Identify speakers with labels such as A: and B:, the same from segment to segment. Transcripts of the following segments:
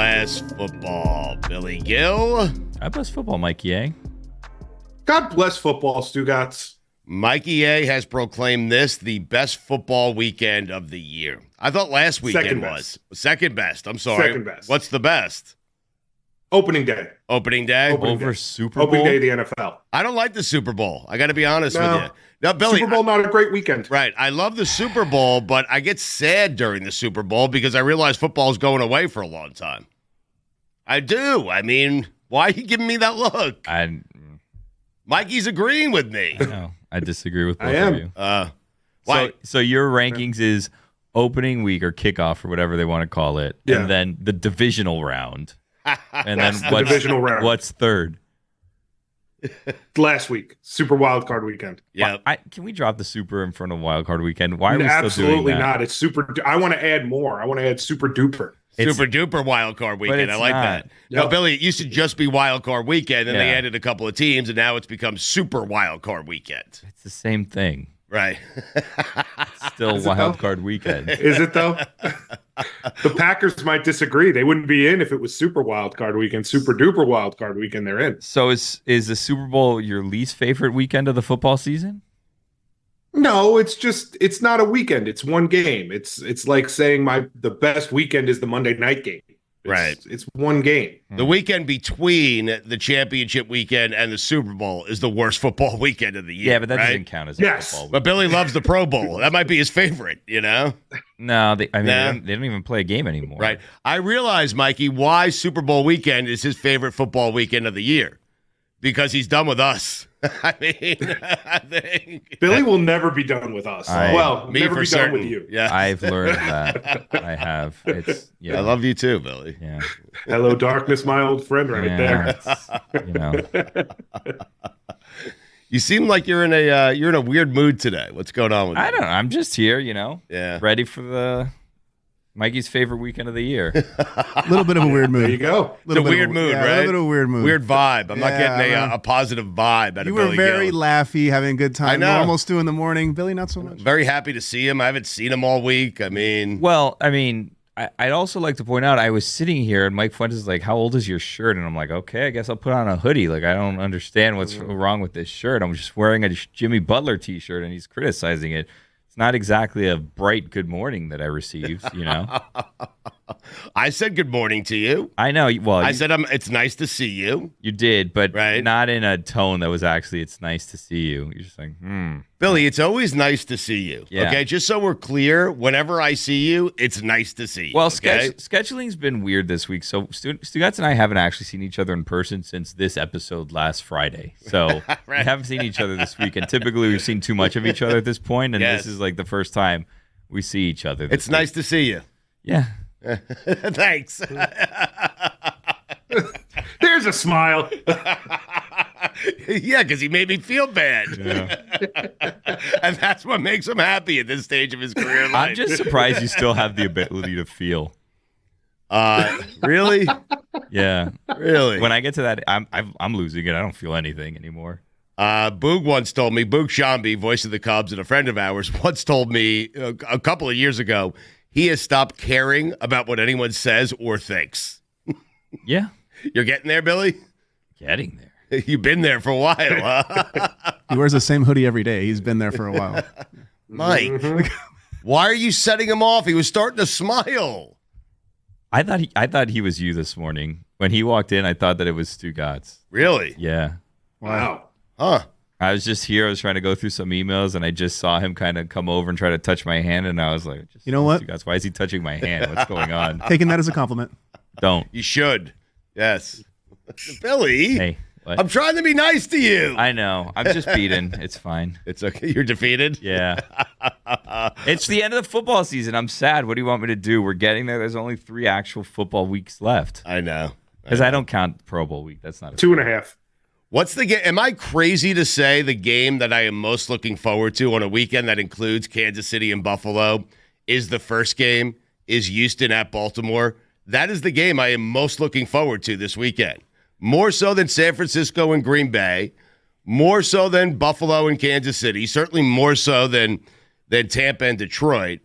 A: bless football, Billy Gill.
B: God bless football, Mikey A.
C: God bless football, Stugotz.
A: Mikey A has proclaimed this the best football weekend of the year. I thought last weekend was second best. I'm sorry.
C: Second best.
A: What's the best?
C: Opening day.
A: Opening day?
B: Over Super Bowl?
C: Opening day of the NFL.
A: I don't like the Super Bowl. I got to be honest with you. Now, Billy,
C: Super Bowl, not a great weekend.
A: Right. I love the Super Bowl, but I get sad during the Super Bowl because I realize football is going away for a long time. I do. I mean, why are you giving me that look? Mikey's agreeing with me.
B: No, I disagree with both
C: I am.
B: of you.
A: Why?
B: So your rankings is opening week or kickoff or whatever they want to call it,
C: Yeah.
B: and then the divisional round. And then
C: the divisional round.
B: What's third?
C: Last week, Super Wild Card Weekend.
A: Yeah.
B: Can we drop the Super in front of Wild Card Weekend? Why are we
C: Absolutely
B: still doing that?
C: not. It's super. I want to add more. I want to add Super Duper.
A: Super duper wild card weekend. I like that.
C: Yep.
A: No, Billy, it used to just be wild card weekend, and they
B: Yeah.
A: added a couple of teams, and now it's become super wild card weekend.
B: It's the same thing.
A: Right.
B: It's still
C: Is it
B: Wild
C: though?
B: Card Weekend.
C: Is it though? The Packers might disagree. They wouldn't be in if it was Super Wild Card Weekend. Super Duper Wild Card Weekend, they're in.
B: So is the Super Bowl your least favorite weekend of the football season?
C: No, it's not a weekend. It's one game. It's like saying the best weekend is the Monday night game. It's one game.
A: The weekend between the championship weekend and the Super Bowl is the worst football weekend of the year.
B: Yeah, but that
A: right?
B: doesn't count as a
C: Yes.
B: football.
A: But Billy loves the Pro Bowl. That might be his favorite, you know?
B: No, they
A: No.
B: don't even play a game anymore.
A: Right. I realize, Mikey, why Super Bowl weekend is his favorite football weekend of the year. Because he's done with us. I mean, I think.
C: Billy will never be done with us.
A: Me
C: never
A: for
C: be
A: certain.
C: done with you.
A: Yeah.
B: I've learned that. I have.
A: I love you too, Billy.
B: Yeah.
C: Hello, darkness, my old friend, right there.
A: You seem like you're in a weird mood today. What's going on with you?
B: I don't know. I'm just here,
A: Yeah.
B: ready for the Mikey's favorite weekend of the year.
D: A little bit of a weird mood.
C: There you go.
A: It's a weird mood, right?
D: A little bit of a weird mood.
A: Weird vibe. I'm not
D: Yeah,
A: getting
D: man.
A: a positive vibe out
D: You
A: of
D: were
A: Billy
D: very
A: Gill.
D: laughy, having a good time.
A: I know.
D: Almost 2 in the morning. Billy, not so much.
A: Very happy to see him. I haven't seen him all week. I mean,
B: Well, I'd also like to point out I was sitting here and Mike Fuentes is like, "How old is your shirt?" And I'm like, "Okay, I guess I'll put on a hoodie." Like, I don't understand what's wrong with this shirt. I'm just wearing a Jimmy Butler T-shirt and he's criticizing it. It's not exactly a bright good morning that I received,
A: I said good morning to you.
B: I know. Well,
A: I said it's nice to see you.
B: you did, but
A: Right.
B: not in a tone that was actually, "It's nice to see you." You're just like,
A: Billy, it's always nice to see you.
B: Yeah.
A: Okay, just so we're clear, whenever I see you, it's nice to see you.
B: Well,
A: okay?
B: scheduling's been weird this week. So Stugotz and I haven't actually seen each other in person since this episode last Friday. So we haven't seen each other this week. And typically we've seen too much of each other at this point, and
A: Yes.
B: this is like the first time we see each other.
A: It's nice to see you.
B: Yeah.
A: Thanks.
C: There's a smile.
A: Yeah, because he made me feel bad. And that's what makes him happy at this stage of his career life.
B: I'm just surprised you still have the ability to feel.
A: Really?
B: Yeah.
A: Really?
B: When I get to that, I'm losing it. I don't feel anything anymore.
A: Boog once told me, Boog Shambi, voice of the Cubs and a friend of ours, once told me a couple of years ago, he has stopped caring about what anyone says or thinks.
B: Yeah.
A: You're getting there, Billy?
B: Getting there.
A: You've been there for a while, huh?
D: He wears the same hoodie every day. He's been there for a while.
A: Mike, why are you setting him off? He was starting to smile.
B: I thought he was you this morning. When he walked in, I thought that it was Stugotz.
A: Really?
B: Yeah.
C: Wow.
A: Huh.
B: I was just here. I was trying to go through some emails, and I just saw him kind of come over and try to touch my hand, and I was like,
D: You know what?
B: Stugotz, why is he touching my hand? What's going on?
D: Taking that as a compliment.
B: Don't.
A: You should. Yes. Billy,
B: Hey, what?
A: I'm trying to be nice to you.
B: I know. I'm just beaten. It's fine.
A: It's okay. You're defeated?
B: Yeah. It's the end of the football season. I'm sad. What do you want me to do? We're getting there. There's only 3 actual football weeks left.
A: I know.
B: Because I don't count Pro Bowl week. That's not a
C: 2.5.
A: What's the game? Am I crazy to say the game that I am most looking forward to on a weekend that includes Kansas City and Buffalo is the first game, is Houston at Baltimore? That is the game I am most looking forward to this weekend. More so than San Francisco and Green Bay, more so than Buffalo and Kansas City, certainly more so than Tampa and Detroit.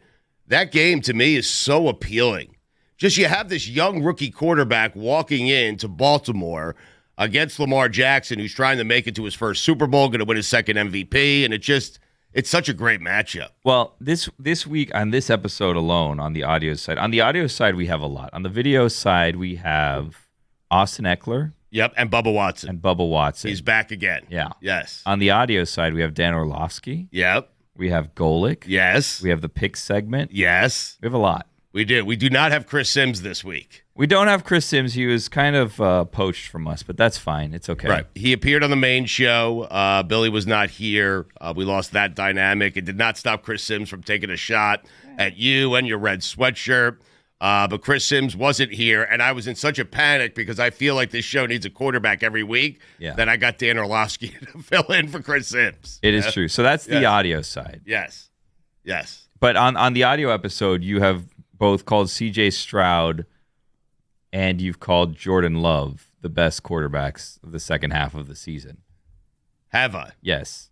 A: That game to me is so appealing Just you have this young rookie quarterback walking into Baltimore against Lamar Jackson, who's trying to make it to his first Super Bowl, going to win his second MVP, and it's such a great matchup.
B: Well, this week on this episode alone, on the audio side, we have a lot. On the video side, we have Austin Ekeler.
A: Yep, and Bubba Watson. He's back again.
B: Yeah.
A: Yes.
B: On the audio side, we have Dan Orlovsky.
A: Yep.
B: We have Golick.
A: Yes.
B: We have the pick segment.
A: Yes.
B: We have a lot.
A: We do. We do not have Chris Sims this week.
B: We don't have Chris Sims. He was kind of poached from us, but that's fine. It's okay.
A: Right. He appeared on the main show. Billy was not here. We lost that dynamic. It did not stop Chris Sims from taking a shot at you and your red sweatshirt. But Chris Sims wasn't here, and I was in such a panic because I feel like this show needs a quarterback every week that I got Dan Orlovsky to fill in for Chris Sims.
B: It is true. So that's the audio side.
A: Yes. Yes.
B: But on the audio episode, you have both called C.J. Stroud and you've called Jordan Love the best quarterbacks of the second half of the season.
A: Have I?
B: Yes.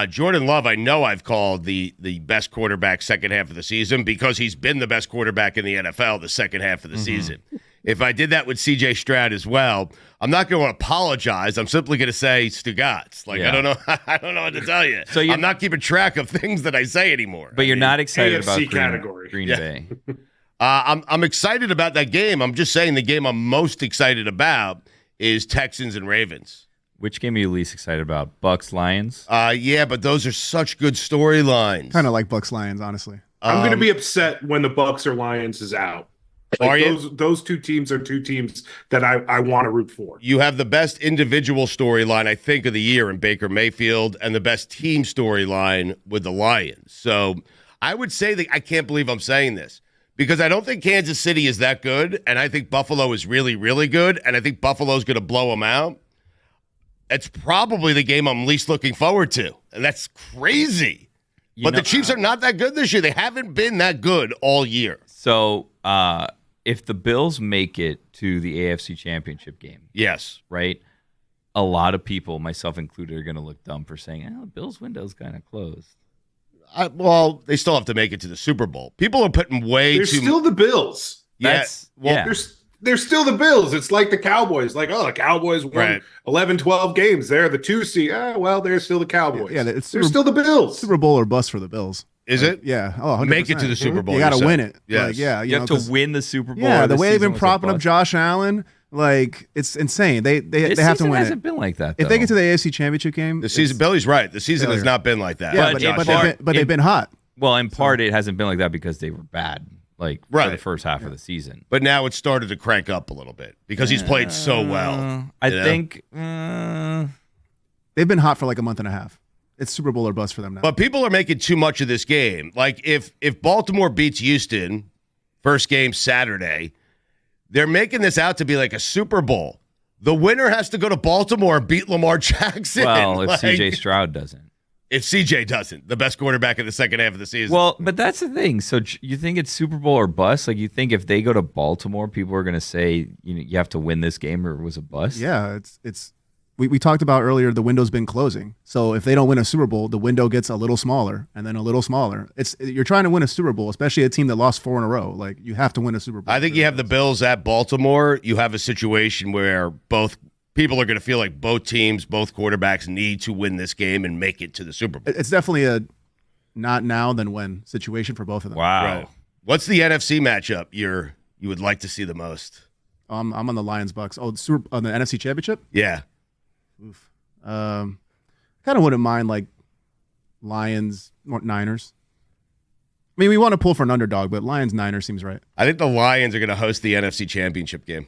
A: Jordan Love, I know I've called the best quarterback second half of the season because he's been the best quarterback in the NFL the second half of the season. If I did that with C.J. Stroud as well, I'm not going to apologize. I'm simply going to say Stugotz. I don't know. I don't know what to tell you. So I'm not keeping track of things that I say anymore.
B: But you're not excited
C: AFC
B: about
C: category.
B: Green Bay.
A: I'm excited about that game. I'm just saying the game I'm most excited about is Texans and Ravens.
B: Which game are you least excited about? Bucks, Lions?
A: Yeah, but those are such good storylines.
D: Kind of like Bucks Lions, honestly.
C: I'm going to be upset when the Bucks or Lions is out.
A: Are you?
C: Those two teams are two teams that I want to root for.
A: You have the best individual storyline, I think, of the year in Baker Mayfield and the best team storyline with the Lions. So I would say that I can't believe I'm saying this because I don't think Kansas City is that good, and I think Buffalo is really, really good, and I think Buffalo's going to blow them out. It's probably the game I'm least looking forward to, and that's crazy. But the Chiefs are not that good this year. They haven't been that good all year.
B: So if the Bills make it to the AFC Championship game,
A: yes,
B: right, a lot of people, myself included, are going to look dumb for saying, the Bills' window's kind of closed.
A: Well, they still have to make it to the Super Bowl. People are putting
C: They're still the Bills. They're still the Bills. It's like the Cowboys. The Cowboys won 11, 12 games. They're the 2 seed. They're still the Cowboys.
D: Yeah,
C: they're still the Bills.
D: Super Bowl or bust for the Bills.
A: Is it?
D: Yeah. Oh, 100%.
A: Make it to the Super Bowl.
D: You got to win it.
A: Yes.
B: You have to win the Super Bowl.
D: Yeah, the way they've been propping up Josh Allen, it's insane. They have to win it.
B: It hasn't been like that, though.
D: If they get to the AFC Championship game,
A: the season. Billy's right. The season has not been like that.
D: Yeah, but they've been hot.
B: Well, in part, it hasn't been like that because they were bad. For the first half of the season.
A: But now it's started to crank up a little bit because he's played so well.
B: I think
D: they've been hot for like a month and a half. It's Super Bowl or bust for them now.
A: But people are making too much of this game. Like if Baltimore beats Houston, first game Saturday, they're making this out to be like a Super Bowl. The winner has to go to Baltimore and beat Lamar Jackson.
B: Well, if C.J. Stroud doesn't.
A: If CJ doesn't, the best quarterback in the second half of the season.
B: Well, but that's the thing. So you think it's Super Bowl or bust? You think if they go to Baltimore, people are going to say, you have to win this game or it was a bust?
D: Yeah, we talked about earlier, the window's been closing. So if they don't win a Super Bowl, the window gets a little smaller and then a little smaller. You're trying to win a Super Bowl, especially a team that lost 4 in a row. You have to win a Super Bowl.
A: I think you have the Bills at Baltimore. You have a situation where both people are going to feel like both teams, both quarterbacks need to win this game and make it to the Super Bowl.
D: It's definitely a not now then when situation for both of them.
A: Wow. Right. What's the NFC matchup you would like to see the most?
D: I'm on the Lions Bucks. On the NFC Championship?
A: Yeah.
D: Oof. Kind of wouldn't mind Lions or Niners. I mean, we want to pull for an underdog, but Lions-Niners seems right.
A: I think the Lions are going to host the NFC Championship game.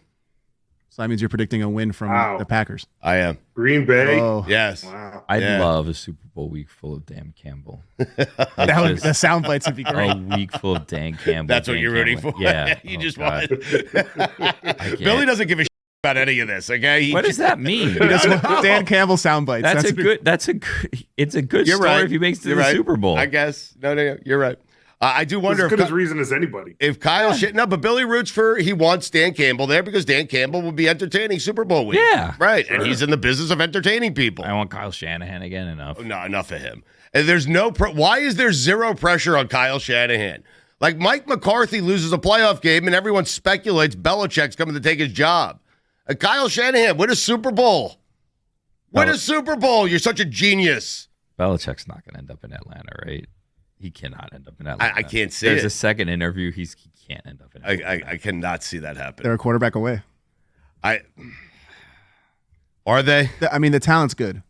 D: So that means you're predicting a win from the Packers.
A: I am.
C: Green Bay?
A: Oh. Yes.
C: Wow.
B: I'd love a Super Bowl week full of Dan Campbell.
D: The sound bites would be great.
B: A week full of Dan Campbell.
A: That's what you're rooting for?
B: Yeah.
A: You just want Billy doesn't give a shit about any of this, okay?
B: What does that mean?
D: Dan Campbell sound bites.
B: It's a good story if he makes it to the Super Bowl.
A: I guess. No, you're right. I do wonder
C: as good as reason as anybody.
A: If Kyle but Billy he wants Dan Campbell there because Dan Campbell will be entertaining Super Bowl week.
B: Yeah.
A: Right. Sure. And he's in the business of entertaining people.
B: I want Kyle Shanahan again.
A: No, enough of him. And there's why is there zero pressure on Kyle Shanahan? Like Mike McCarthy loses a playoff game and everyone speculates Belichick's coming to take his job. And Kyle Shanahan, win a Super Bowl. Win a Super Bowl. You're such a genius.
B: Belichick's not going to end up in Atlanta, right? He cannot end up in Atlanta.
A: I can't see
B: There's
A: it.
B: a second interview. He can't end up in Atlanta.
A: I cannot see that happen.
D: They're a quarterback away.
A: Are they?
D: I mean, the talent's good.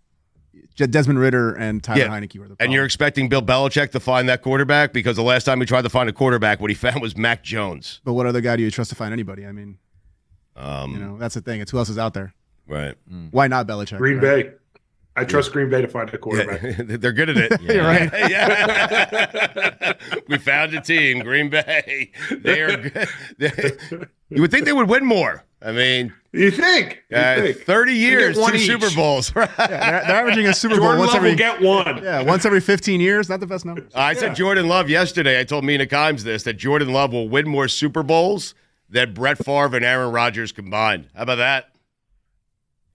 D: Desmond Ridder and Tyler Heineke were the problem.
A: And you're expecting Bill Belichick to find that quarterback? Because the last time he tried to find a quarterback, what he found was Mac Jones.
D: But what other guy do you trust to find anybody? I mean, that's the thing. It's who else is out there.
A: Right.
D: Why not Belichick?
C: Green Bay. I trust Green Bay to find a quarterback.
A: Yeah, they're good at it.
D: You're right.
A: Yeah. We found a team, Green Bay. They are good. You would think they would win more. I mean,
C: You think?
A: 30 years,
C: one
A: 2
C: each.
A: Super Bowls. Right?
D: Yeah, they're averaging a Super Bowl
C: Jordan
D: once
C: Love
D: every
C: will get one.
D: once every 15 years. Not the best number.
A: I said Jordan Love yesterday. I told Mina Kimes this, that Jordan Love will win more Super Bowls than Brett Favre and Aaron Rodgers combined. How about that?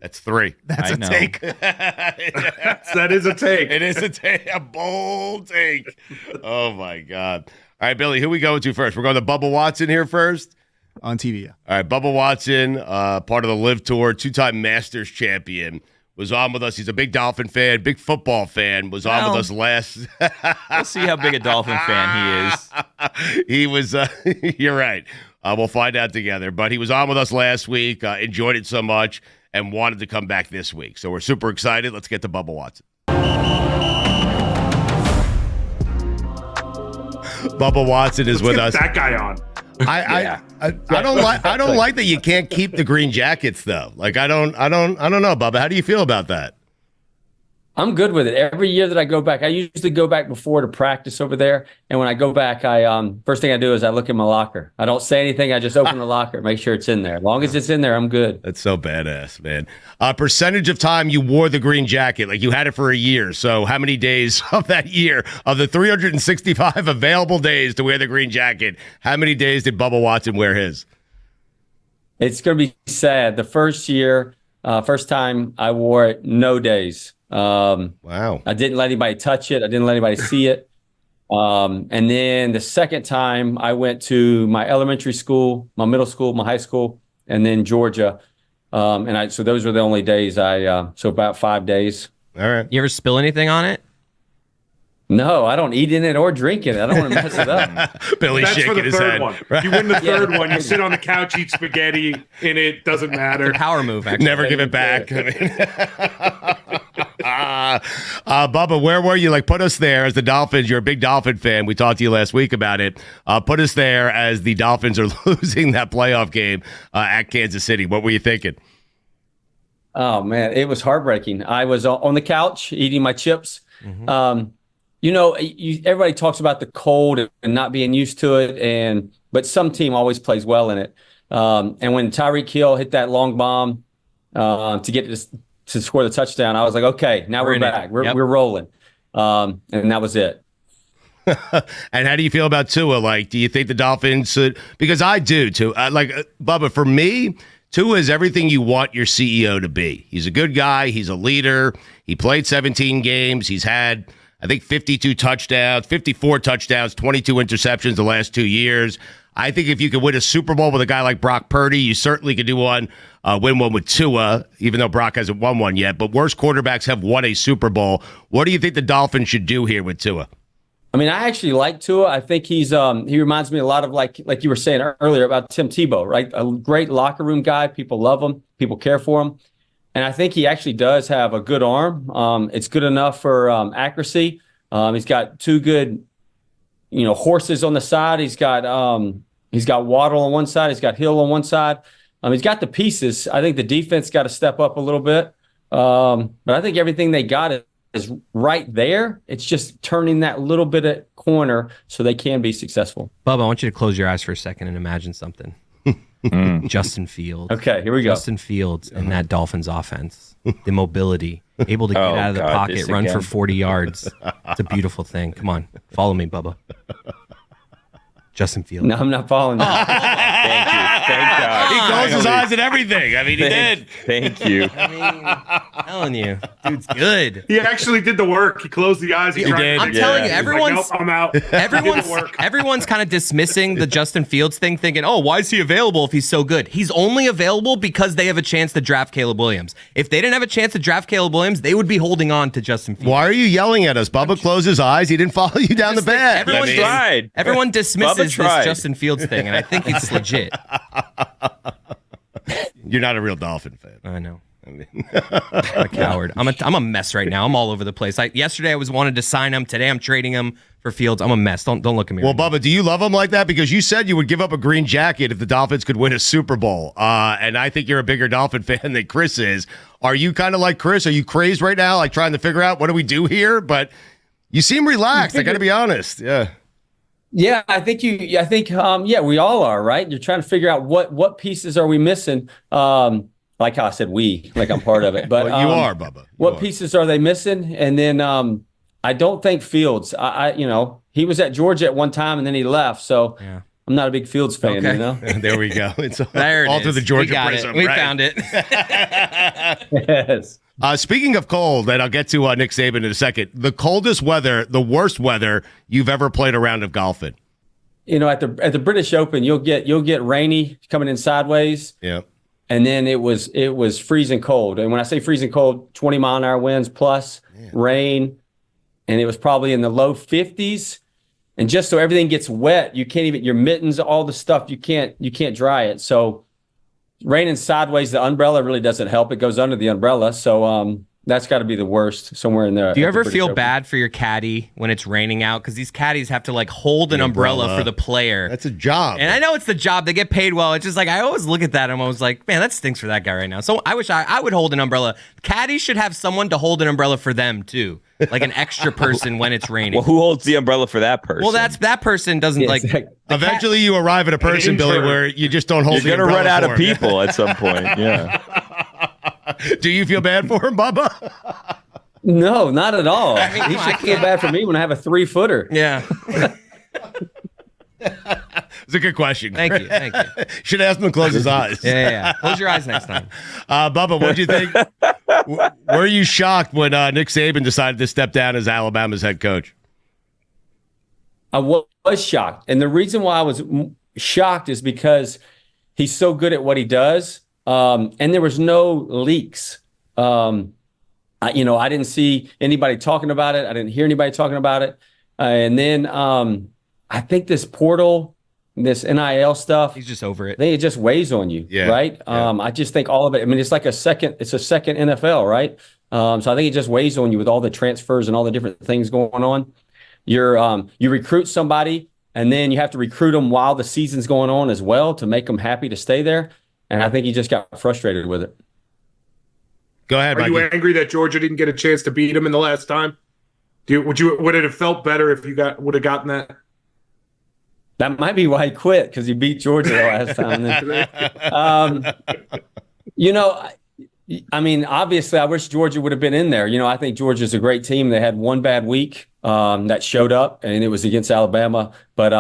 A: That's 3.
D: That's a take.
C: That is a take.
A: It is a bold take. Oh, my God. All right, Billy, who we going to first? We're going to Bubba Watson here first?
D: On TV, yeah.
A: All right, Bubba Watson, part of the Live Tour, 2-time Masters champion, was on with us. He's a big Dolphin fan, big football fan, was on with us last.
B: We'll see how big a Dolphin fan he is.
A: He was, you're right. We'll find out together. But he was on with us last week, enjoyed it so much, and wanted to come back this week. So we're super excited. Let's get to Bubba Watson. Bubba Watson is with us.
C: That guy on.
A: I don't like that you can't keep the green jackets though. Like I don't know, Bubba. How do you feel about that?
E: I'm good with it. Every year that I go back, I usually go back before to practice over there. And when I go back, I first thing I do is I look in my locker. I don't say anything. I just open the locker, make sure it's in there. As long as it's in there, I'm good.
A: That's so badass, man. Percentage of time you wore the green jacket, like you had it for a year. So how many days of that year, of the 365 available days to wear the green jacket, how many days did Bubba Watson wear his?
E: It's going to be sad. The first year, first time I wore it, no days.
A: Wow.
E: I didn't let anybody touch it. I didn't let anybody see it. And then the second time I went to my elementary school, my middle school, my high school, and then Georgia. So those were the only days so about 5 days.
A: All right.
F: You ever spill anything on it?
E: No, I don't eat in it or drink in it. I don't want to mess it up.
A: Billy
C: That's for
A: shaking
C: the
A: his
C: third
A: head.
C: one. You win the third one. You sit on the couch, eat spaghetti in it. Doesn't matter.
F: Power move, actually.
A: Never give it back. Bubba, where were you? Like, put us there as the Dolphins. You're a big Dolphin fan. We talked to you last week about it. Put us there as the Dolphins are losing that playoff game at Kansas City. What were you thinking?
E: Oh, man, it was heartbreaking. I was on the couch eating my chips. Mm-hmm. Everybody talks about the cold and not being used to it, but some team always plays well in it. And when Tyreek Hill hit that long bomb to get to score the touchdown, I was like, okay, now we're back. We're rolling. And that was it.
A: And how do you feel about Tua? Like, do you think the Dolphins should? Because I do, too. Bubba, for me, Tua is everything you want your CEO to be. He's a good guy. He's a leader. He played 17 games. He's had, I think, 54 touchdowns, 22 interceptions the last 2 years. I think if you could win a Super Bowl with a guy like Brock Purdy, you certainly could win one with Tua, even though Brock hasn't won one yet. But worse quarterbacks have won a Super Bowl. What do you think the Dolphins should do here with Tua?
E: I mean, I actually like Tua. I think he reminds me a lot of like you were saying earlier about Tim Tebow, right? A great locker room guy. People love him. People care for him. And I think he actually does have a good arm. It's good enough for accuracy. He's got 2 good, horses on the side. He's got Waddle on one side. He's got Hill on one side. He's got the pieces. I think the defense got to step up a little bit. But I think everything they got is right there. It's just turning that little bit of corner so they can be successful.
F: Bubba, I want you to close your eyes for a second and imagine something. Justin Fields.
E: Okay, here we go.
F: Justin Fields and that Dolphins offense. The mobility. Able to get out of the pocket, run for 40 yards. It's a beautiful thing. Come on. Follow me, Bubba. Justin Fields.
E: No, I'm not following you.
B: Thank you. Thank God.
A: He closed his eyes and everything. I mean, he did.
G: Thank you.
F: I mean, I'm telling you, dude's good.
C: He actually did the work. He closed the eyes. He did.
F: I'm telling you, everyone's
C: like, nope, I'm out.
F: Everyone's kind of dismissing the Justin Fields thing, thinking, oh, why is he available if he's so good? He's only available because they have a chance to draft Caleb Williams. If they didn't have a chance to draft Caleb Williams, they would be holding on to Justin Fields.
A: Why are you yelling at us? Bubba closed his eyes. He didn't follow you down the bed.
F: Everyone dismisses this Justin Fields thing, and I think it's legit.
A: You're not a real Dolphin fan.
F: I know. I'm a coward. I'm a mess right now. I'm all over the place. Yesterday I wanted to sign him. Today I'm trading him for Fields. I'm a mess. Don't look at me.
A: Well, Bubba, do you love him like that? Because you said you would give up a green jacket if the Dolphins could win a Super Bowl. And I think you're a bigger Dolphin fan than Chris is. Are you kind of like Chris? Are you crazed right now, like trying to figure out what do we do here? But you seem relaxed. I got to be honest. Yeah.
E: Yeah, I think we all are, right? You're trying to figure out what pieces are we missing. Like how I said like I'm part of it. But
A: well, you are, Bubba.
E: What pieces are they missing? And then I don't think Fields. He was at Georgia at one time and then he left. So yeah. I'm not a big Fields fan,
A: okay. There we go. It's all through the Georgia prism.
F: We found it.
E: Yes.
A: Speaking of cold, and I'll get to Nick Saban in a second, the coldest weather, the worst weather you've ever played a round of golf in?
E: At the British Open, you'll get rainy coming in sideways.
A: Yeah.
E: And then it was freezing cold. And when I say freezing cold, 20-mile-an-hour winds plus rain, and it was probably in the low 50s. And just so everything gets wet, you can't even, your mittens, all the stuff, you can't dry it. So raining sideways, the umbrella really doesn't help. It goes under the umbrella. So that's got to be the worst somewhere in there.
F: Do you ever feel bad for your caddy when it's raining out? Because these caddies have to hold an umbrella for the player.
A: That's a job.
F: And I know it's the job. They get paid well. It's just I always look at that and I was like, man, that stinks for that guy right now. So I wish I would hold an umbrella. Caddies should have someone to hold an umbrella for them too. Like an extra person when it's raining.
G: Well, who holds the umbrella for that person?
F: Well, that person doesn't
A: Eventually you arrive at a person, Billy, where you just don't hold the umbrella.
G: You're going to run out of people at some point. Yeah.
A: Do you feel bad for him, Bubba?
E: No, not at all. He should feel bad for me when I have a 3-footer.
F: Yeah.
A: It's a good question.
F: Thank you.
A: Should ask him to close his eyes.
F: Yeah. Close your eyes next time.
A: Bubba, what did you think? Were you shocked when Nick Saban decided to step down as Alabama's head coach?
E: I was shocked. And the reason why I was shocked is because he's so good at what he does. And there was no leaks. I didn't see anybody talking about it. I didn't hear anybody talking about it. And then I think this portal, this NIL stuff,
F: he's just over it.
E: It just weighs on you, right? Yeah. I just think all of it. I mean, it's a second NFL, right? So I think it just weighs on you with all the transfers and all the different things going on. You recruit somebody, and then you have to recruit them while the season's going on as well to make them happy to stay there. And I think he just got frustrated with it.
A: Go ahead, Mikey.
C: Are you angry that Georgia didn't get a chance to beat him in the last time? Would it have felt better if you would have gotten that?
E: That might be why he quit, because he beat Georgia the last time. I mean, obviously, I wish Georgia would have been in there. I think Georgia's a great team. They had one bad week that showed up, and it was against Alabama. But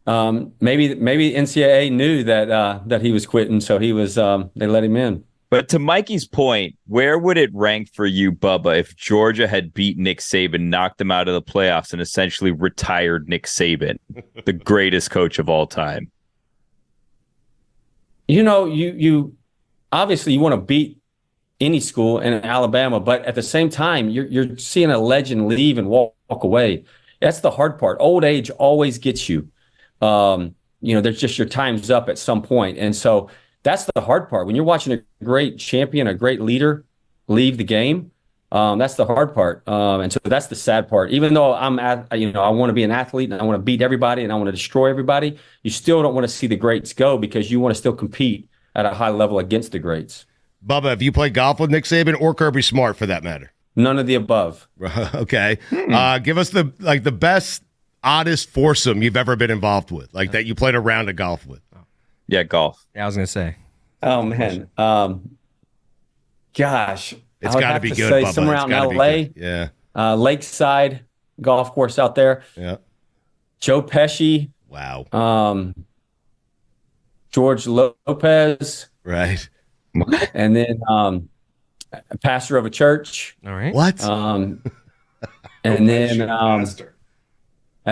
E: maybe NCAA knew that he was quitting, so he was. They let him in.
G: But to Mikey's point, where would it rank for you, Bubba, if Georgia had beat Nick Saban, knocked him out of the playoffs, and essentially retired Nick Saban, the greatest coach of all time?
E: You obviously you want to beat any school in Alabama, but at the same time, you're seeing a legend leave and walk away. That's the hard part. Old age always gets you. There's just your time's up at some point, and so. That's the hard part. When you're watching a great champion, a great leader leave the game, that's the hard part. And so that's the sad part. Even though I want to be an athlete and I want to beat everybody and I want to destroy everybody, you still don't want to see the greats go because you want to still compete at a high level against the greats.
A: Bubba, have you played golf with Nick Saban or Kirby Smart for that matter?
E: None of the above.
A: Okay. Give us the best, oddest foursome you've ever been involved with, that you played a round of golf with.
G: Yeah, golf.
F: Yeah, I was going to say.
E: Oh, man. Gosh.
A: It's got to be good, Bubba.
E: Somewhere out in L.A.
A: Yeah.
E: Lakeside golf course out there.
A: Yeah.
E: Joe Pesci.
A: Wow.
E: George Lopez,
A: Right.
E: and then a pastor of a church.
F: All right.
A: What?
E: And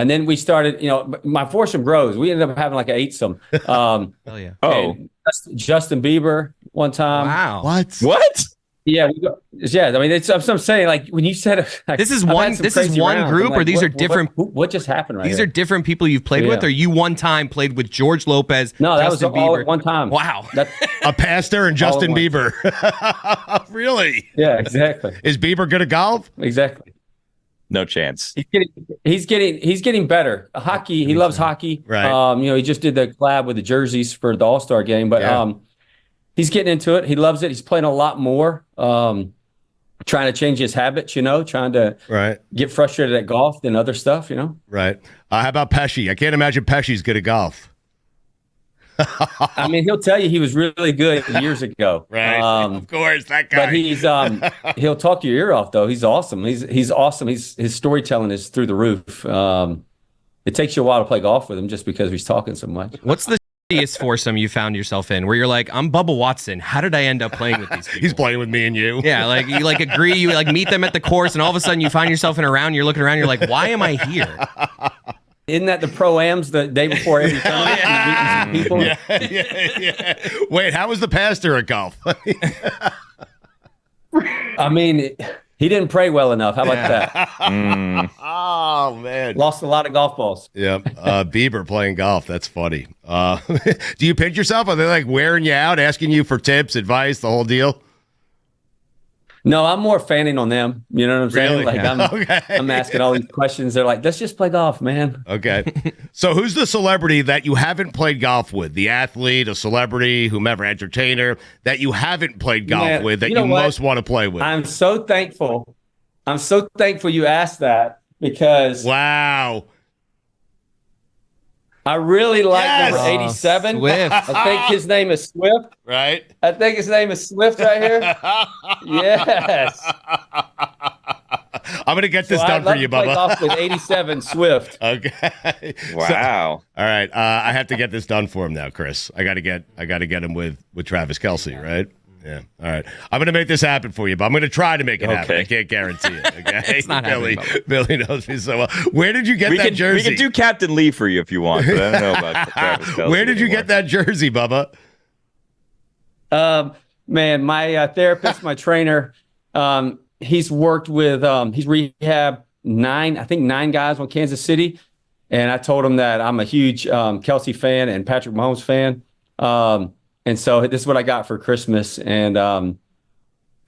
E: then we started, my foursome grows. We ended up having like an eightsome.
F: Hell yeah.
G: Oh,
E: Justin Bieber one time.
F: Wow.
G: what?
E: Yeah, I mean, it's I'm saying, like, when you said like,
F: This is
E: I've
F: one.
E: had some
F: This is
E: crazy
F: one
E: rounds.
F: group,
E: I'm
F: or
E: like,
F: these are different.
E: What just happened right
F: These
E: here?
F: are different people you've played with,
E: Yeah.
F: or you one time played with George Lopez?
E: No, that
F: Justin
E: was all
F: Bieber?
E: at one time.
F: Wow.
A: A pastor and Justin
E: All at
A: Bieber. Really?
E: Yeah, exactly.
A: Is Bieber good at golf?
E: Exactly.
G: No chance.
E: He's getting better. Hockey, he loves hockey.
A: Right.
E: He just did the collab with the jerseys for the All-Star game, but he's getting into it. He loves it. He's playing a lot more. Trying to change his habits, trying to get frustrated at golf than other stuff,
A: Right. How about Pesci? I can't imagine Pesci's good at golf.
E: I mean, he'll tell you he was really good years ago.
A: Right. Of course, that guy.
E: But he's he'll talk your ear off though. He's awesome. He's awesome. His storytelling is through the roof. It takes you a while to play golf with him just because he's talking so much.
F: What's the shittiest foursome you found yourself in, where you're like, I'm Bubba Watson. How did I end up playing with these people?
A: He's playing with me and you.
F: Yeah, like you like agree, you like meet them at the course, and all of a sudden you find yourself in a round. You're looking around, you're like, why am I here?
E: Isn't that the pro-ams the day before every tournament? You're meeting some people?
A: Yeah. Wait, how was the pastor at golf?
E: I mean, he didn't pray well enough. How about that?
A: Oh, man.
E: Lost a lot of golf balls.
A: Yep. Bieber playing golf. That's funny. Do you pinch yourself? Are they like wearing you out, asking you for tips, advice, the whole deal?
E: No, I'm more fanning on them. You know what I'm saying?
A: Really?
E: Like I'm asking all these questions. They're like, let's just play golf, man.
A: Okay. So who's the celebrity that you haven't played golf with? The athlete, a celebrity, whomever, entertainer, that you haven't played golf with that you most want to play with?
E: I'm so thankful. You asked that because
A: wow.
E: I really like number 87.
F: Swift.
E: I think his name is Swift.
A: Right?
E: I think his name is Swift right here. Yes.
A: I'm going to get this done for you,
E: I'd love to play
A: Bubba.
E: golf with 87 Swift.
A: Okay.
G: Wow.
A: All right. I have to get this done for him now, Chris. I got to get him with Travis Kelce, right? Yeah. All right. I'm going to make this happen for you, but I'm going to try to make it happen. I can't guarantee it. Okay.
F: It's not happening,
A: Billy knows me so well. Where did you get that jersey?
G: We can do Captain Lee for you if you want, but I don't know about Travis Kelce
A: Where did you get that jersey, Bubba?
E: Man, my therapist, my trainer, he's worked with, he's rehabbed nine guys on Kansas City. And I told him that I'm a huge Kelce fan and Patrick Mahomes fan. And so this is what I got for Christmas. And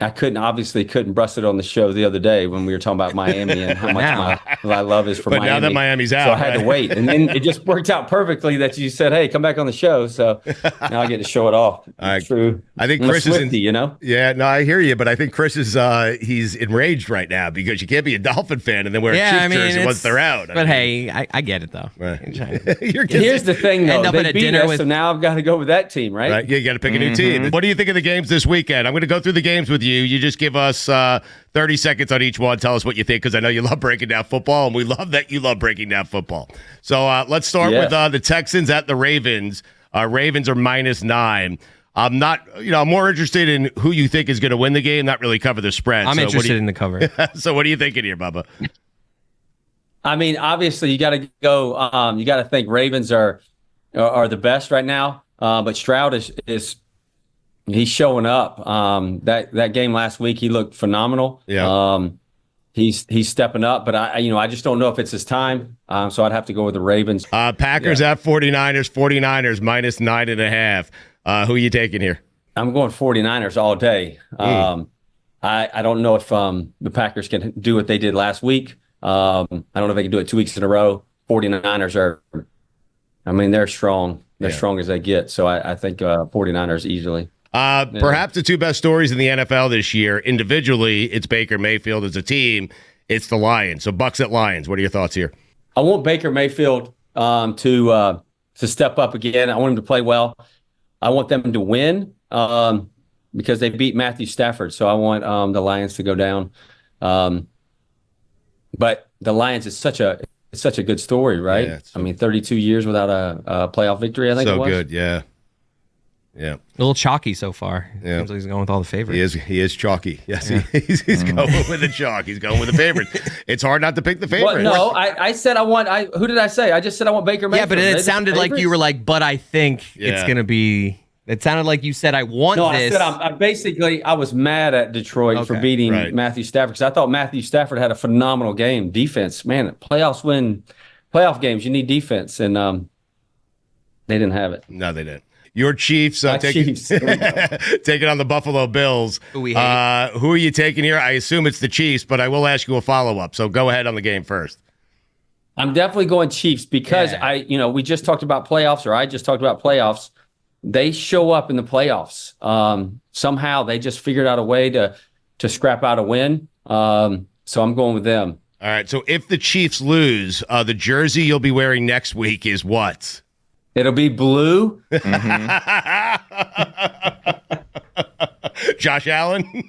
E: I couldn't bust it on the show the other day when we were talking about Miami and how much my love is for
A: but
E: Miami.
A: now that Miami's out,
E: so I had to wait. And then it just worked out perfectly that you said, hey, come back on the show. So now I get to show it off. True.
A: I think Chris is Yeah, no, I hear you, but I think Chris is he's enraged right now because you can't be a Dolphin fan and then wear a Chiefs jersey once they're out.
F: But hey, I get it though.
A: Right.
E: Here's the thing, though. They beat us, so now I've got to go with that team, right?
A: Yeah, you got to pick a new team. What do you think of the games this weekend? I'm going to go through the games with you. You just give us 30 seconds on each one. Tell us what you think, because I know you love breaking down football, and we love that you love breaking down football. So let's start with the Texans at the Ravens. Ravens are -9. I'm more interested in who you think is going to win the game, not really cover the spread.
F: I'm interested in the cover.
A: So what are you thinking here, Bubba?
E: I mean, obviously, you got to go. You got to think Ravens are the best right now. But Stroud is he's showing up. That game last week, he looked phenomenal.
A: Yeah.
E: He's stepping up, but I just don't know if it's his time. So I'd have to go with the Ravens.
A: Packers at 49ers. 49ers -9.5. Who are you taking here?
E: I'm going 49ers all day. I don't know if the Packers can do what they did last week. I don't know if they can do it 2 weeks in a row. 49ers they're strong. They're strong as they get. So I think 49ers easily.
A: Perhaps the two best stories in the NFL this year. Individually, it's Baker Mayfield. As a team, it's the Lions. So Bucks at Lions. What are your thoughts here?
E: I want Baker Mayfield to step up again. I want him to play well. I want them to win because they beat Matthew Stafford. So I want the Lions to go down. But the Lions is such a good story, right?
A: Yeah,
E: 32 years without a playoff victory, I think it was.
A: So good, yeah. Yeah.
F: A little chalky so far.
A: Yeah.
F: Seems like he's going with all the favorites.
A: He is chalky. Yes, he's going with the chalk. He's going with the favorite. It's hard not to pick the favorite.
E: Well, no, I said I want. Who did I say? I just said I want Baker Mayfield.
F: Yeah, but it sounded like you were like, but I think it's going to be. It sounded like you said I want this.
E: I said I was mad at Detroit for beating Matthew Stafford because I thought Matthew Stafford had a phenomenal game. Defense, man, playoff games, you need defense, and they didn't have it.
A: No, they didn't. Your Chiefs,
E: Chiefs.
A: taking on the Buffalo Bills.
F: Who are
A: you taking here? I assume it's the Chiefs, but I will ask you a follow-up. So go ahead on the game first.
E: I'm definitely going Chiefs because we just talked about playoffs, or I just talked about playoffs. They show up in the playoffs. Somehow they just figured out a way to scrap out a win. So I'm going with them.
A: All right. So if the Chiefs lose, the jersey you'll be wearing next week is what?
E: It'll be blue.
A: Josh Allen?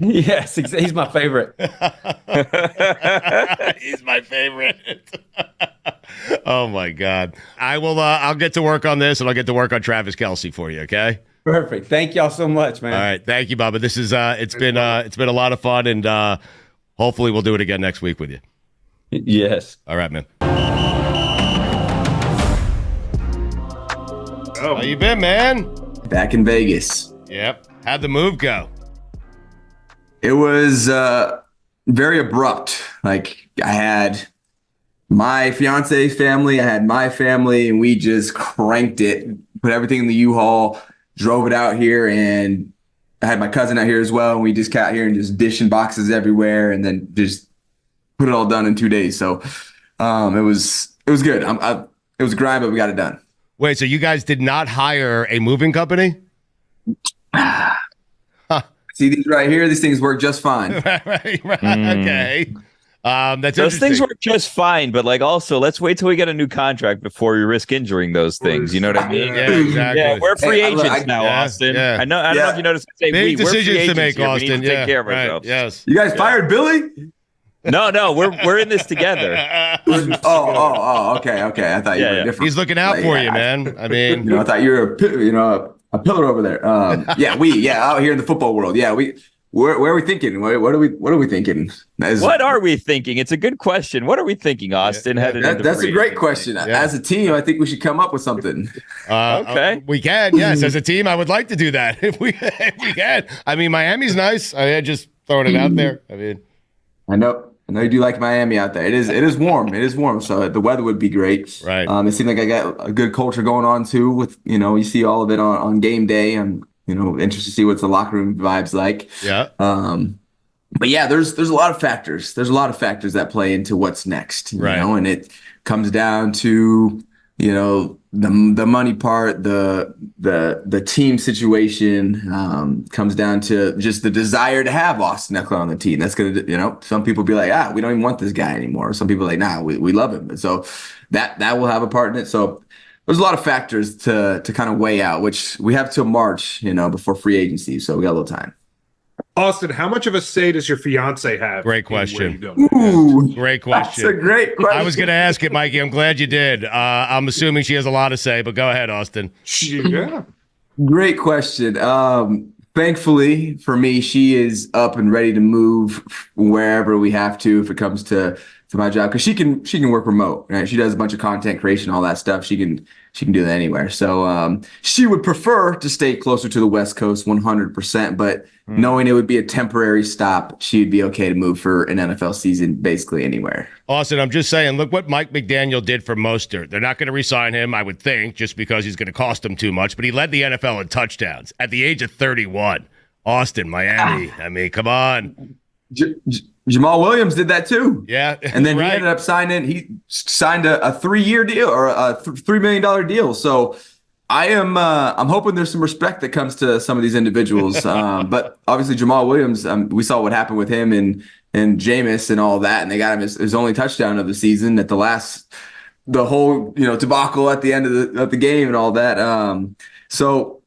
E: Yes, he's my favorite.
A: He's my favorite. Oh my God. I'll get to work on this, and I'll get to work on Travis Kelce for you, okay?
E: Perfect. Thank y'all so much, man.
A: All right. Thank you, Bubba. This is it's been a lot of fun, and hopefully we'll do it again next week with you.
E: Yes.
A: All right, man.
C: Oh.
A: How you been, man?
H: Back in Vegas.
A: Yep. How'd the move go?
H: It was very abrupt. Like, I had my fiance's family, I had my family, and we just cranked it, put everything in the U-Haul, drove it out here, and I had my cousin out here as well, and we just got here and just dishing boxes everywhere, and then just put it all done in 2 days. So it was good. It was a grind, but we got it done.
A: Wait, so you guys did not hire a moving company?
H: See these right here? These things work just fine.
A: right. Okay. That's
G: those things
A: interesting.
G: work just fine, but like also let's wait till we get a new contract before we risk injuring those things. You know what I mean?
A: Yeah, exactly.
G: Yeah, we're free agents now, Austin.
A: Yeah.
G: I don't know if you noticed.
A: Big
G: we're free
A: decisions to
G: agents
A: make,
G: here.
A: Austin.
G: We need to take care of ourselves.
A: Yes.
H: You guys fired Billy?
G: No, we're in this together.
H: Oh, okay. I thought you were different.
A: He's looking out for you, man. I mean,
H: I thought you were a pillar over there. Out here in the football world. Yeah, where are we thinking? What are we thinking?
G: What are we thinking? It's a good question. What are we thinking, Austin?
H: That's a great question. Yeah. As a team, I think we should come up with something.
G: Okay,
A: we can. Yes, as a team, I would like to do that if we can. I mean, Miami's nice. I just throwing it out there. I mean,
H: I know you do like Miami out there. It is warm. It is warm. So the weather would be great.
A: Right.
H: It seemed like I got a good culture going on too. With you see all of it on game day. I'm interested to see what the locker room vibes like.
A: Yeah.
H: But yeah, there's a lot of factors. There's a lot of factors that play into what's next.
A: Right.
H: And it comes down to the money part, the team situation, comes down to just the desire to have Austin Ekeler on the team. That's gonna, some people be like, we don't even want this guy anymore. Some people are like, nah, we love him. And so that will have a part in it. So there's a lot of factors to kind of weigh out, which we have till March, before free agency. So we got a little time.
C: Austin, how much of a say does your fiance have?
A: Great question.
H: Ooh,
A: great question.
H: That's a great question.
A: I was going to ask it, Mikey. I'm glad you did. I'm assuming she has a lot to say, but go ahead, Austin.
C: Yeah.
H: Great question. Thankfully for me, she is up and ready to move wherever we have to if it comes to my job, because she can work remote, right? She does a bunch of content creation, all that stuff. She can do that anywhere. So she would prefer to stay closer to the West Coast 100%, but knowing it would be a temporary stop, she'd be okay to move for an NFL season basically anywhere.
A: Austin, I'm just saying, look what Mike McDaniel did for Mostert. They're not going to re-sign him, I would think, just because he's going to cost them too much, but he led the NFL in touchdowns at the age of 31. Austin, Miami. I mean, come on.
H: Jamal Williams did that too.
A: Yeah.
H: And then he ended up he signed a 3-year deal or a $3 million deal. So I'm hoping there's some respect that comes to some of these individuals. But obviously Jamal Williams, we saw what happened with him and Jameis and all that, and they got him his only touchdown of the season at the whole debacle at the end of the game and all that. So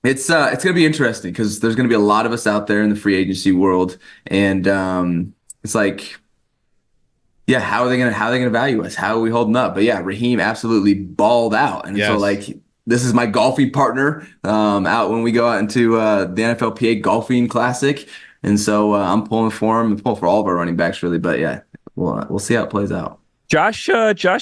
H: it's going to be interesting because there's going to be a lot of us out there in the free agency world, and it's like, how are they going to value us? How are we holding up? But yeah, Raheem absolutely balled out, and so like this is my golfing partner out when we go out into the NFLPA Golfing Classic. And so I'm pulling for him and pulling for all of our running backs, really. But yeah, we'll see how it plays out.
G: Josh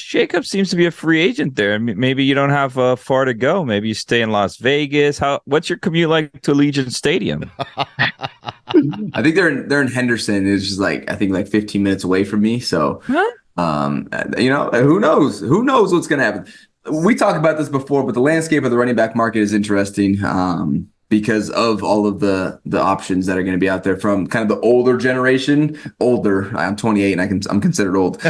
G: Jacobs seems to be a free agent there. Maybe you don't have far to go. Maybe you stay in Las Vegas. What's your commute like to Allegiant Stadium?
H: I think they're in Henderson. It's just I think 15 minutes away from me. So, who knows? Who knows what's going to happen? We talked about this before, but the landscape of the running back market is interesting because of all of the options that are going to be out there from kind of the older generation. I'm 28 and I'm considered old.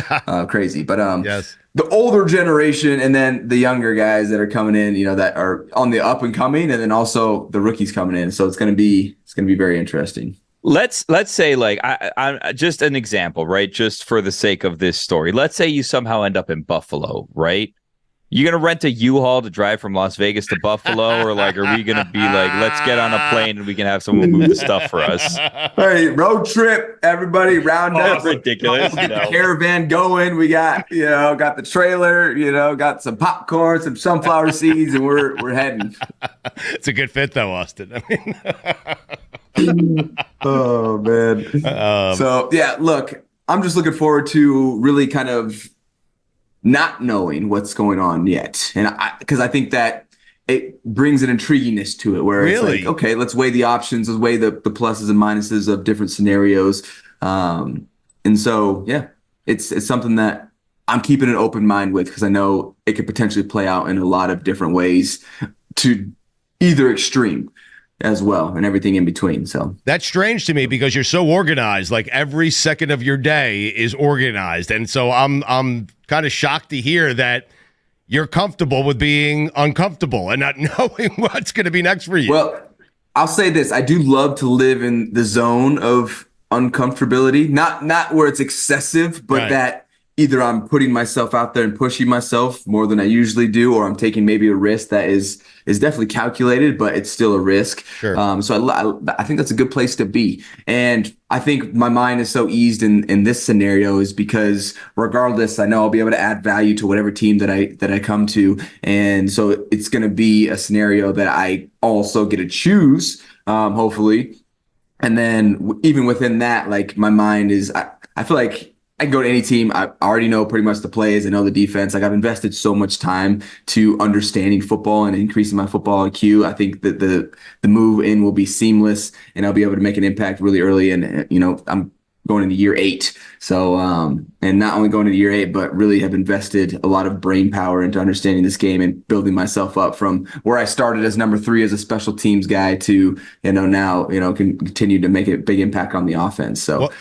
H: Crazy, but
A: yes.
H: The older generation, and then the younger guys that are coming in, that are on the up and coming, and then also the rookies coming in. So it's going to be very interesting.
G: Let's say I just an example, right? Just for the sake of this story, let's say you somehow end up in Buffalo, right? You gonna rent a U-Haul to drive from Las Vegas to Buffalo, or are we gonna be let's get on a plane and we can have someone move the stuff for us?
H: Hey, road trip, everybody, round up.
G: Ridiculous.
H: Get the caravan going. We got got the trailer, got some popcorn, some sunflower seeds, and we're heading.
A: It's a good fit though, Austin. I mean,
H: oh man. So yeah, look, I'm just looking forward to really kind of not knowing what's going on yet. And because I think that it brings an intriguiness to it where it's okay, let's weigh the options, let's weigh the pluses and minuses of different scenarios. And so, yeah, it's something that I'm keeping an open mind with because I know it could potentially play out in a lot of different ways to either extreme as well and everything in between. So
A: that's strange to me because you're so organized. Every second of your day is organized. And so I'm kind of shocked to hear that you're comfortable with being uncomfortable and not knowing what's going to be next for you.
H: Well, I'll say this. I do love to live in the zone of uncomfortability, not where it's excessive, but that either I'm putting myself out there and pushing myself more than I usually do, or I'm taking maybe a risk that is definitely calculated, but it's still a risk.
A: Sure.
H: So I think that's a good place to be. And I think my mind is so eased in this scenario is because regardless, I know I'll be able to add value to whatever team that I come to. And so it's going to be a scenario that I also get to choose, hopefully. And then even within that, my mind is, I feel like I can go to any team. I already know pretty much the plays. I know the defense. I've invested so much time to understanding football and increasing my football IQ. I think that the move in will be seamless, and I'll be able to make an impact really early. And I'm going into year 8. So and not only going into year 8, but really have invested a lot of brain power into understanding this game and building myself up from where I started as number 3 as a special teams guy to now can continue to make a big impact on the offense. So. Well,